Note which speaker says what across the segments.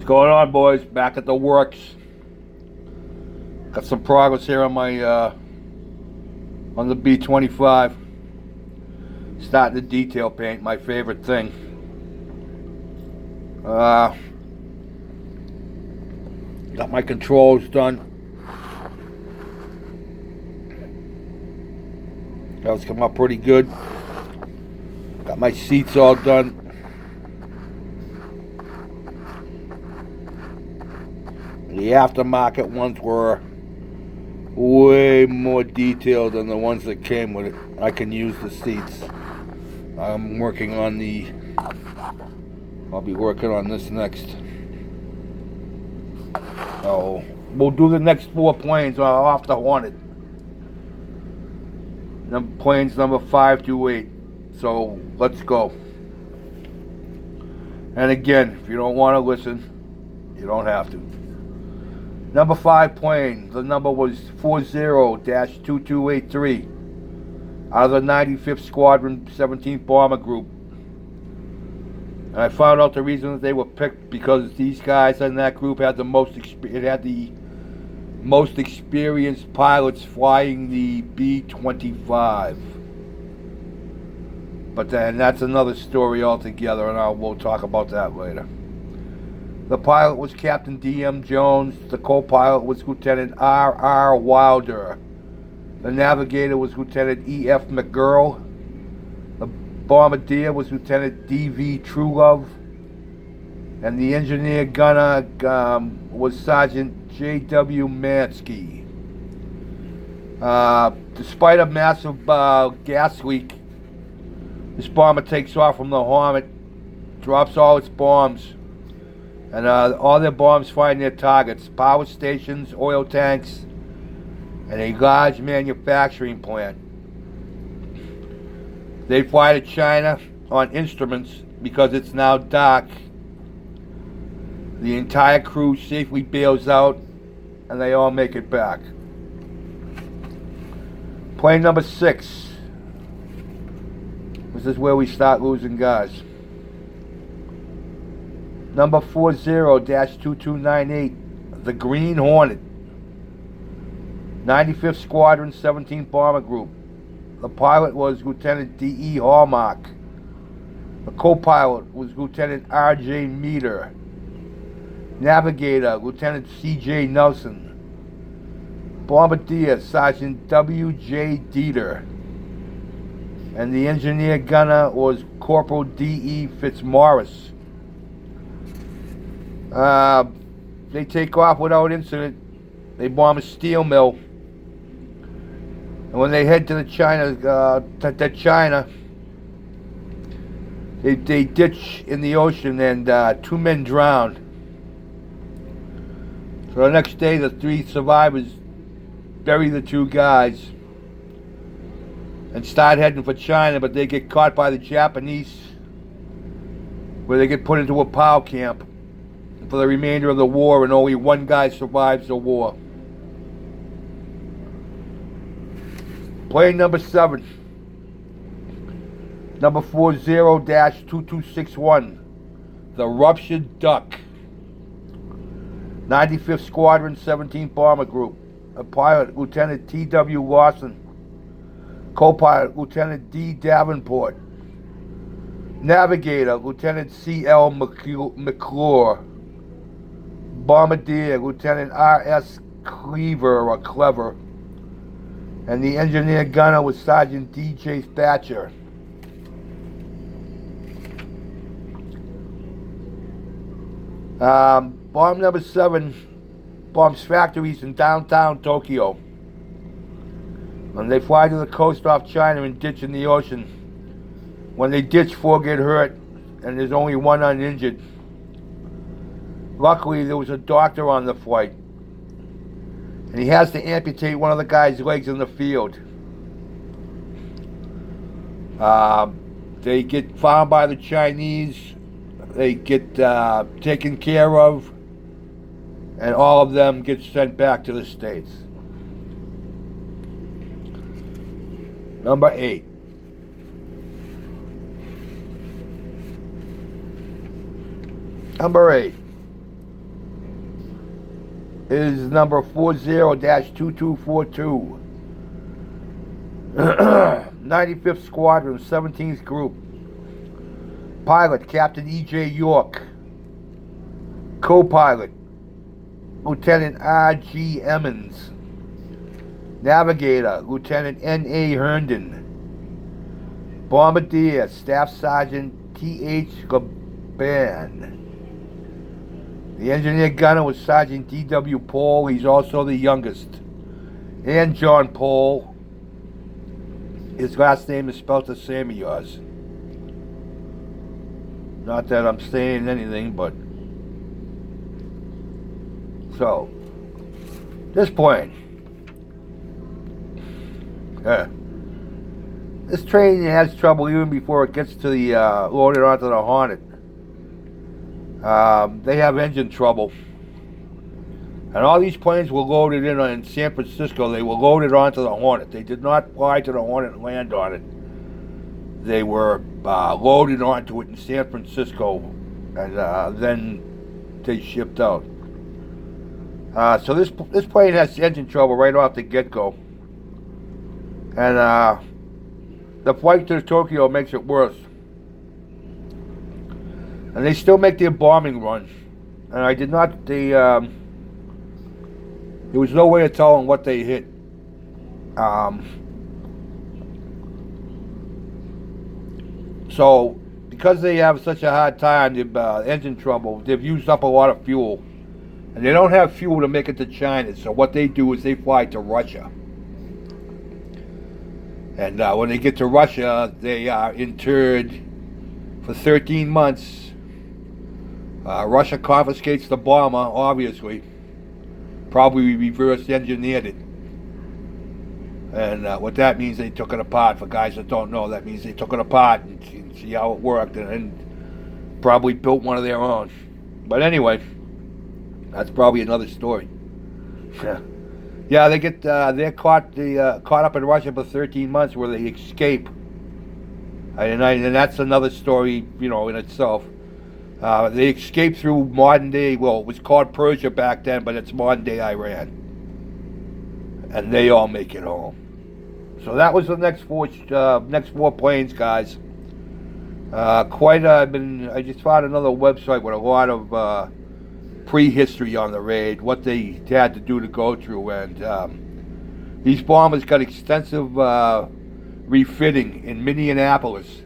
Speaker 1: What's going on, boys? Back at the works. Got some progress here on my on the B-25. Starting to detail paint, my favorite thing. Got my controls done. That's come up pretty good. Got my seats all done. The aftermarket ones were way more detailed than the ones that came with it. I can use the seats. I'm working on I'll be working on this next. Oh, we'll do the next 4 planes off the Hornet. Planes number 5 through 8. So let's go. And again, if you don't want to listen, you don't have to. Number 5 plane, the number was 40-2283 out of the 95th Squadron, 17th Bomber Group. And I found out the reason that they were picked because these guys in that group had the most experienced pilots flying the B-25. But then that's another story altogether, and we'll talk about that later. The pilot was Captain D.M. Jones. The co-pilot was Lieutenant R.R. Wilder. The navigator was Lieutenant E.F. McGurl. The bombardier was Lieutenant D.V. Truelove. And the engineer gunner was Sergeant J.W. Mansky. Despite a massive gas leak, this bomber takes off from the Hornet, drops all its bombs. And all their bombs find their targets: power stations, oil tanks, and a large manufacturing plant. They fly to China on instruments because it's now dark. The entire crew safely bails out, and they all make it back. Plane number 6. This is where we start losing guys. Number 40-2298, the Green Hornet, 95th Squadron, 17th Bomber Group. The pilot was Lieutenant D.E. Hallmark. The co-pilot was Lieutenant R.J. Meter. Navigator, Lieutenant C.J. Nelson. Bombardier, Sergeant W.J. Dieter. And the engineer gunner was Corporal D.E. Fitzmaurice. They take off without incident. They bomb a steel mill, and when they head to China, they ditch in the ocean, and 2 men drowned. So the next day, the 3 survivors bury the 2 guys and start heading for China, but they get caught by the Japanese, where they get put into a POW camp for the remainder of the war, and only 1 guy survives the war. Plane number 7, number 40-2261, the Ruptured Duck, 95th Squadron, 17th Bomber Group. A pilot, Lieutenant T.W. Lawson. Co-pilot, Lieutenant D. Davenport. Navigator, Lieutenant C.L. McClure. Bombardier, Lieutenant R.S. Clever. And the engineer gunner was Sergeant D.J. Thatcher. Bomb number 7 bombs factories in downtown Tokyo. When they fly to the coast off China and ditch in the ocean. When they ditch, 4 get hurt, and there's only 1 uninjured. Luckily, there was a doctor on the flight, and he has to amputate one of the guy's legs in the field. They get found by the Chinese. They get taken care of, and all of them get sent back to the States. Number 8. Number 8. is number 40-2242. 95th Squadron, 17th Group. Pilot, Captain E.J. York. Co-pilot, Lieutenant R.G. Emmons. Navigator, Lieutenant N.A. Herndon. Bombardier, Staff Sergeant T.H. Laban. The engineer gunner was Sergeant D.W. Paul. He's also the youngest. And John Paul. His last name is spelled the same as yours. Not that I'm saying anything, but... So, this plane. This train has trouble even before it gets to the loaded onto the Hornet. They have engine trouble. And all these planes were loaded in San Francisco. They were loaded onto the Hornet. They did not fly to the Hornet and land on it. They were loaded onto it in San Francisco, and then they shipped out. So this plane has engine trouble right off the get-go. And the flight to Tokyo makes it worse. And they still make their bombing runs. And I did not, there was no way of telling what they hit. So, because they have such a hard time, the engine trouble, they've used up a lot of fuel. And they don't have fuel to make it to China. So what they do is they fly to Russia. And when they get to Russia, they are interred for 13 months. Russia confiscates the bomber, obviously. Probably reverse engineered it. And what that means, they took it apart. For guys that don't know, that means they took it apart and see how it worked, and probably built one of their own. But anyway, that's probably another story. Yeah, they get they're caught up in Russia for 13 months, where they escape, and that's another story, in itself. They escaped through modern day. Well, it was called Persia back then, but it's modern day Iran, and they all make it home. So that was the next four planes, guys. I just found another website with a lot of prehistory on the raid, what they had to do to go through, and these bombers got extensive refitting in Minneapolis.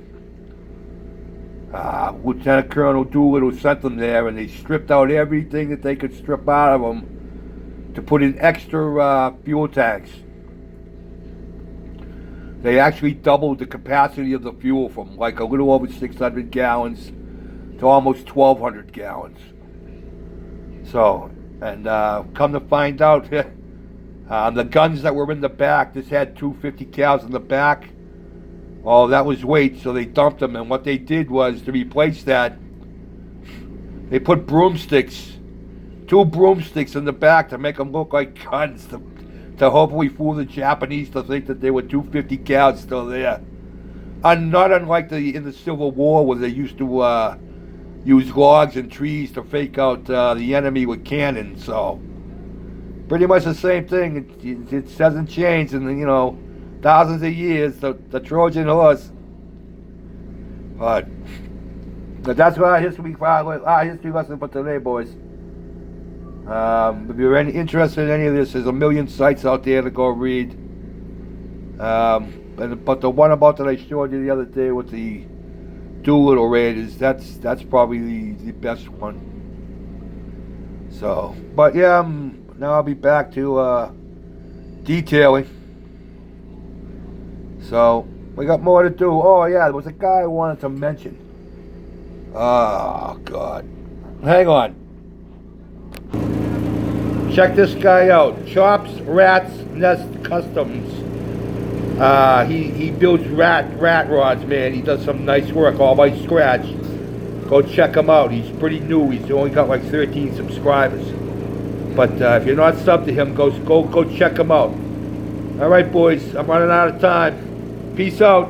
Speaker 1: Lieutenant Colonel Doolittle sent them there, and they stripped out everything that they could strip out of them to put in extra fuel tanks. They actually doubled the capacity of the fuel from like a little over 600 gallons to almost 1,200 gallons. So, and come to find out, the guns that were in the back, this had 250 cals in the back. Oh, that was weight, so they dumped them. And what they did was, to replace that, they put broomsticks, 2 broomsticks in the back to make them look like guns, to hopefully fool the Japanese to think that there were 250 cals still there. And not unlike in the Civil War, where they used to use logs and trees to fake out the enemy with cannons. So pretty much the same thing. It hasn't changed in thousands of years. The Trojan horse. But that's our history lesson for today, boys. If you're interested in any of this, there's a million sites out there to go read. But the one that I showed you the other day with the Doolittle raid that's probably the best one. So, but yeah, now I'll be back to detailing. So we got more to do. Oh yeah, there was a guy I wanted to mention. Oh God, hang on. Check this guy out. Chops Rat's Nest Customs. He builds rat rods, man. He does some nice work all by scratch. Go check him out. He's pretty new. He's only got like 13 subscribers. But if you're not subbed to him, go check him out. All right, boys. I'm running out of time. Peace out.